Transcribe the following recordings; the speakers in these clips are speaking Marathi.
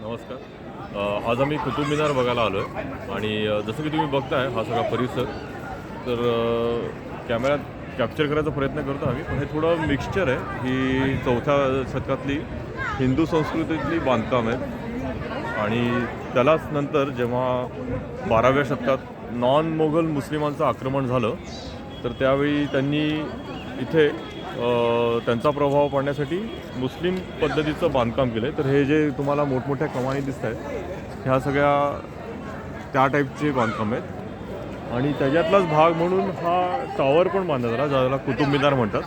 नमस्कार. आज आम्ही कुतुब मिनार बघायला आलो आहे आणि जसं की तुम्ही बघताय हा सगळा परिसर तर कॅमेऱ्यात कॅप्चर करायचा प्रयत्न करतो आम्ही, पण हे थोडं मिक्सचर आहे. ही 4थ्या शतकातली हिंदू संस्कृतीतली बांधकाम आहेत आणि त्यालाच नंतर जेव्हा 12व्या शतकात नॉन मोगल मुस्लिमांचं आक्रमण झालं तर त्यावेळी त्यांनी इथे त्यांचा प्रभाव पडण्यासाठी मुस्लिम पद्धतीचं बांधकाम केलं आहे. तर हे जे तुम्हाला मोठमोठ्या कमानी दिसत आहेत ह्या सगळ्या त्या टाईपचे बांधकाम आहेत आणि त्याच्यातलाच भाग म्हणून हा टॉवर पण बांधला झाला ज्याला कुतुब मिनार म्हणतात.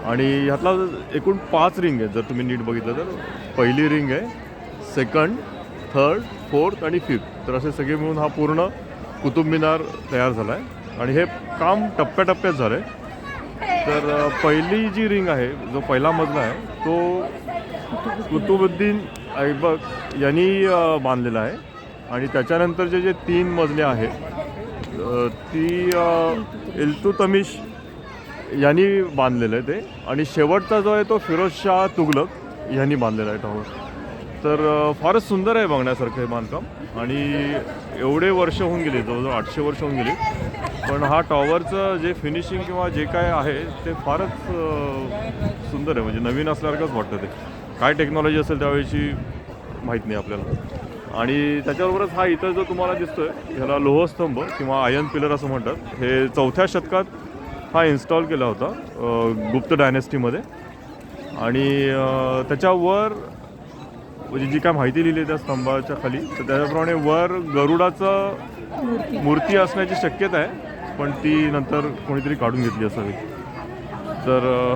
आणि ह्यातला एकूण 5 रिंग आहेत. जर तुम्ही नीट बघितलं तर पहिली रिंग आहे, सेकंड, थर्ड, फोर्थ आणि फिफ्थ. तर असे सगळे मिळून हा पूर्ण कुतुब मिनार तयार झाला आहे आणि हे काम टप्प्याटप्प्यात झालं आहे. तर पहिली जी रिंग आहे, जो पहिला मजला आहे तो कुतुबुद्दीन ऐबक यांनी बांधलेला आहे आणि त्याच्यानंतरचे जे 3 मजले आहेत ती इल्तुतमिश यांनी बांधलेलं आहे ते. आणि शेवटचा जो आहे तो फिरोजशाह तुघलक यांनी बांधलेला आहे टॉवर. तर फारच सुंदर आहे बघण्यासारखं हे बांधकाम आणि एवढे वर्ष होऊन गेले, जवळजवळ 800 वर्ष होऊन गेली, पण हा टॉवरचं जे फिनिशिंग किंवा जे काय आहे ते फारच सुंदर आहे. म्हणजे नवीन असल्यासारखंच वाटतं. ते काय टेक्नॉलॉजी असेल त्यावेळीची माहीत नाही आपल्याला. आणि त्याच्याबरोबरच हा इथं जो तुम्हाला दिसतोय ह्याला लोहस्तंभ किंवा आयर्न पिलर असं म्हणतात. हे 4थ्या शतकात हा इन्स्टॉल केला होता गुप्त डायनेस्टीमध्ये. आणि त्याच्यावर म्हणजे जी काय माहिती लिहिली आहे त्या स्तंभाच्या खाली तर त्याच्याप्रमाणे वर गरुडाचं मूर्ती असण्याची शक्यता आहे, पण ती नंतर कोणीतरी काढून घेतली असावी. तर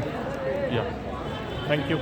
या, थँक्यू.